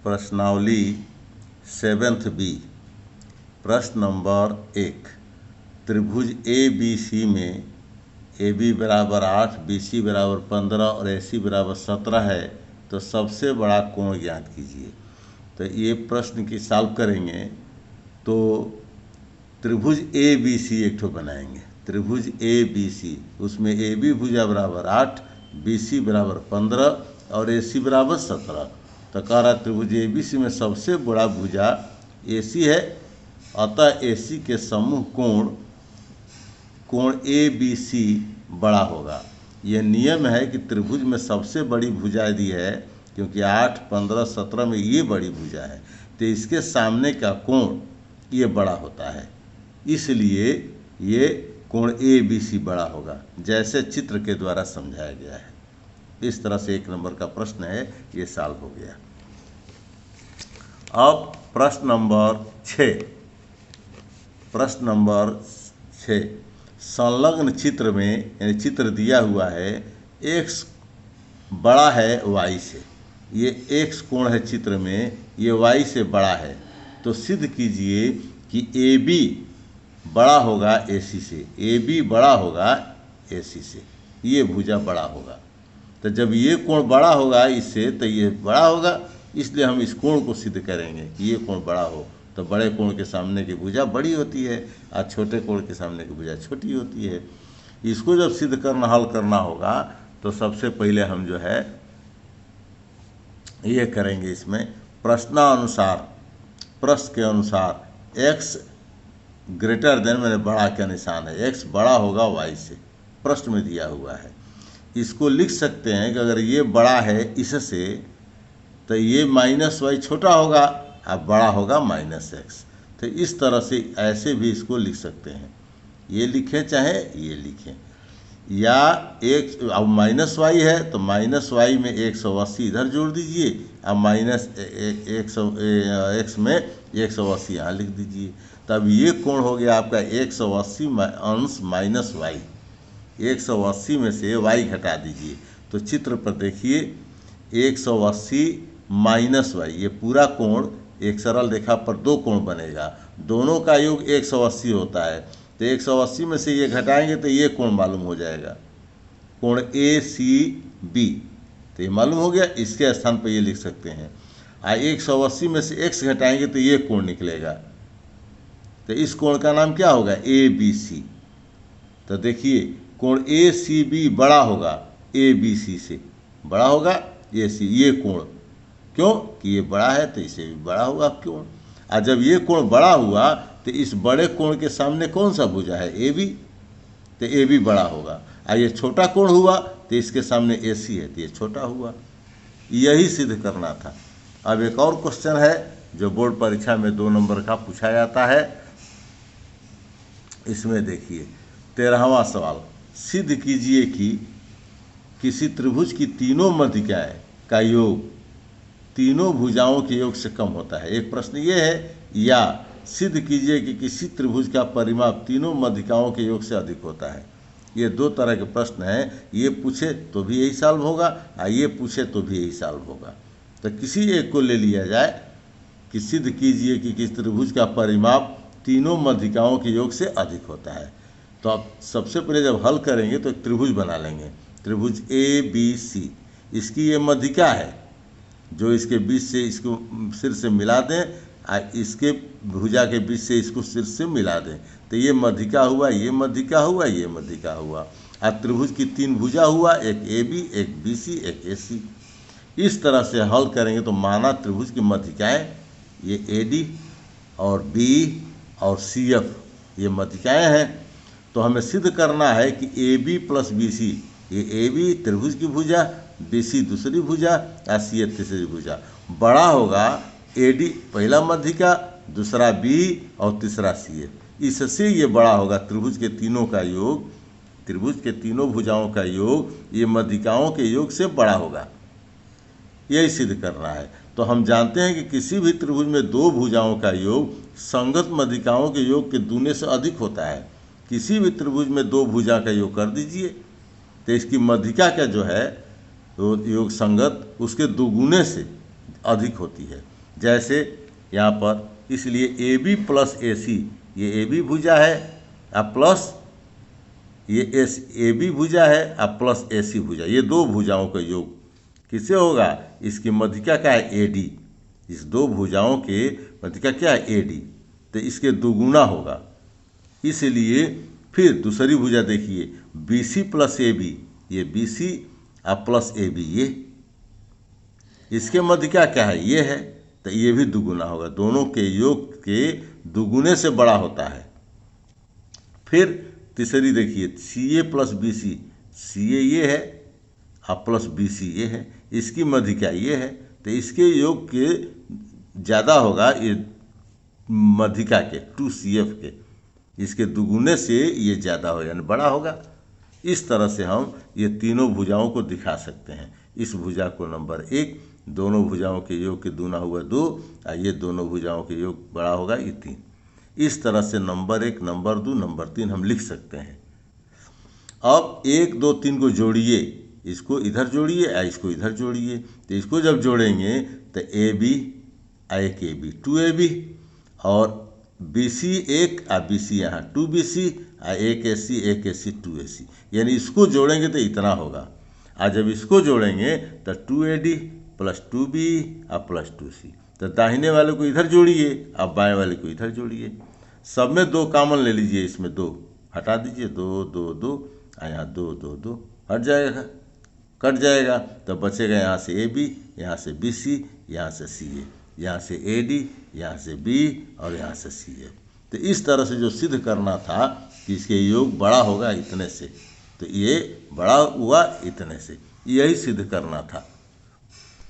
प्रश्नावली 7th B. प्रश्न number 1। त्रिभुज ए बी सी में ए बी बराबर 8, बी सी बराबर 15 और ए सी बराबर 17 है, तो सबसे बड़ा कोण ज्ञात कीजिए। तो ये प्रश्न की सॉल्व करेंगे तो त्रिभुज ए बी सी एक ठो बनाएंगे। त्रिभुज ए बी सी, उसमें ए बी भुजा बराबर 8, बी सी बराबर 15 और ए सी बराबर 17। तो कह रहा त्रिभुज ए बी सी में सबसे बड़ा भुजा ए सी है, अतः ए सी के समूह कोण ए बी सी बड़ा होगा। यह नियम है कि त्रिभुज में सबसे बड़ी भुजा दी है, क्योंकि 8, 15, 17 में ये बड़ी भुजा है, तो इसके सामने का कोण ये बड़ा होता है, इसलिए ये कोण ए बी सी बड़ा होगा, जैसे चित्र के द्वारा समझाया गया है। इस तरह से 1 नंबर का प्रश्न है, ये सॉल्व हो गया। अब प्रश्न नंबर 6। प्रश्न नंबर 6, संलग्न चित्र में, यानी चित्र दिया हुआ है, x बड़ा है y से। ये x कोण है चित्र में, ये y से बड़ा है, तो सिद्ध कीजिए कि AB बड़ा होगा AC से। AB बड़ा होगा AC से, ये भुजा बड़ा होगा। तो जब ये कोण बड़ा होगा इससे, तो ये बड़ा होगा, इसलिए हम इस कोण को सिद्ध करेंगे कि ये कोण बड़ा हो। तो बड़े कोण के सामने की भुजा बड़ी होती है और छोटे कोण के सामने की भुजा छोटी होती है। इसको जब सिद्ध करना, हल करना होगा, तो सबसे पहले हम जो है ये करेंगे, इसमें प्रश्नानुसार, प्रश्न के अनुसार x ग्रेटर देन, मैंने बड़ा का निशान है, x बड़ा होगा y से, प्रश्न में दिया हुआ है। इसको लिख सकते हैं कि अगर ये बड़ा है इससे, तो ये -y छोटा होगा और बड़ा होगा -x। तो इस तरह से ऐसे भी इसको लिख सकते हैं, ये लिखें चाहे ये लिखें। या एक अब -y है तो -y में 180 इधर जोड़ दीजिए और -x में 180 यहाँ लिख दीजिए। तब ये कोण हो गया आपका 180 अंश -y। 180 में से y घटा दीजिए, तो चित्र पर देखिए 180 -y, ये पूरा कोण एक सरल रेखा पर दो कोण बनेगा, दोनों का योग 180 होता है। तो 180 में से ये घटाएंगे तो ये कोण मालूम हो जाएगा, कोण ACB। तो ये मालूम हो गया, इसके स्थान पर ये लिख सकते हैं। 180 में से x घटाएंगे तो ये कोण निकलेगा, तो इस कोण का नाम क्या होगा? ABC। तो देखिए कोण ACB बड़ा होगा ABC से, बड़ा होगा AC, ये कोण, क्यों कि ये बड़ा है तो इसे भी बड़ा होगा कोण। और जब ये कोण बड़ा हुआ तो इस बड़े कोण के सामने कौन सा भुजा है? AB, तो AB बड़ा होगा। और ये छोटा कोण हुआ तो इसके सामने AC है, तो ये छोटा हुआ। यही सिद्ध करना था। अब एक और क्वेश्चन है जो बोर्ड परीक्षा में 2 नंबर का पूछा जाता है। इसमें देखिए 13वां सवाल, सिद्ध कीजिए कि किसी त्रिभुज की तीनों मध्यिकाएं का योग तीनों भुजाओं के योग से कम होता है। एक प्रश्न ये है, या सिद्ध कीजिए कि किसी त्रिभुज का परिमाप तीनों मध्यिकाओं के योग से अधिक होता है। ये 2 तरह के प्रश्न हैं, ये पूछे तो भी यही सॉल्व होगा और ये पूछे तो भी यही सॉल्व होगा। तो किसी एक को ले लिया जाए कि सिद्ध कीजिए कि किसी त्रिभुज का परिमाप तीनों मध्यिकाओं के योग से अधिक होता है। तो अब सबसे पहले जब हल करेंगे तो एक त्रिभुज बना लेंगे, त्रिभुज ABC। इसकी ये मध्यिका है जो इसके बीच से इसको सिर से मिला दें और इसके भुजा के बीच से इसको सिर से मिला दें, तो ये मध्यिका हुआ, ये मध्यिका हुआ, ये मध्यिका हुआ। और त्रिभुज की 3 भुजा हुआ, एक AB, एक BC, एक AC। इस तरह से हल करेंगे तो माना त्रिभुज की मध्यिकाएं ये AD और B और CF ये मध्यिकाएं हैं। तो हमें सिद्ध करना है कि AB प्लस BC, ये AB त्रिभुज की भुजा, BC दूसरी भुजा और CF तीसरी भुजा, बड़ा होगा AD पहला मध्यिका, दूसरा B और तीसरा CF। इससे ये बड़ा होगा त्रिभुज के तीनों का योग, त्रिभुज के तीनों भुजाओं का योग ये मध्यिकाओं के योग से बड़ा होगा। यही सिद्ध करना है। तो हम जानते हैं कि किसी भी त्रिभुज में 2 भुजाओं का योग संगत मध्यिकाओं के योग के दूने से अधिक होता है। किसी भी त्रिभुज में 2 भुजा का योग कर दीजिए, तो इसकी मध्यिका का जो है तो योग संगत उसके दोगुने से अधिक होती है। जैसे यहाँ पर, इसलिए ए बी प्लस ए सी, ये ए बी भुजा है और प्लस ये ए बी भुजा है और प्लस ए सी भुजा, ये दो भुजाओं का योग किससे होगा? इसकी मध्यिका क्या है? A D. इस दो भुजाओं के मध्यिका क्या है? A D. तो इसके दोगुना होगा। इसलिए फिर दूसरी भुजा देखिए, B C plus A B, ये बी सी और प्लस ए बी, ये इसके मध्यिका क्या है? ये है। तो ये भी दुगुना होगा, दोनों के योग के दुगुने से बड़ा होता है। फिर तीसरी देखिए, सी ए प्लस बी सी, सी ए ये है और प्लस बी सी ये है, इसकी मध्यिका ये है। तो इसके योग के ज़्यादा होगा ये मध्यिका के 2CF के, इसके दुगुने से ये ज़्यादा हो यानी बड़ा होगा। इस तरह से हम ये तीनों भुजाओं को दिखा सकते हैं। इस भुजा को नंबर 1, दोनों भुजाओं के योग के दूना हुआ 2, और ये दोनों भुजाओं के योग बड़ा होगा ये 3। इस तरह से नंबर 1, नंबर 2, नंबर 3 हम लिख सकते हैं। अब 1, 2, 3 को जोड़िए, इसको इधर जोड़िए और इसको इधर जोड़िए। तो इसको जब जोड़ेंगे तो ए बी एक ए बी 2AB, और बी सी एक और बी सी यहाँ 2BC और एक AC 2AC, यानी इसको जोड़ेंगे तो इतना होगा। और जब इसको जोड़ेंगे तो 2AD प्लस 2B और प्लस 2C। तो दाहिने वाले को इधर जोड़िए, अब बाएं वाले को इधर जोड़िए। सब में 2 कॉमन ले लीजिए, इसमें 2 हटा दीजिए, 2 2 2 और यहाँ 2 2 2 हट जाएगा, कट जाएगा। तो बचेगा यहाँ से AB, यहाँ से BC, यहाँ से CA, यहाँ से AD, यहाँ से B और यहाँ से CA। तो इस तरह से जो सिद्ध करना था कि इसके योग बड़ा होगा इतने से, तो ये बड़ा हुआ इतने से, यही सिद्ध करना था।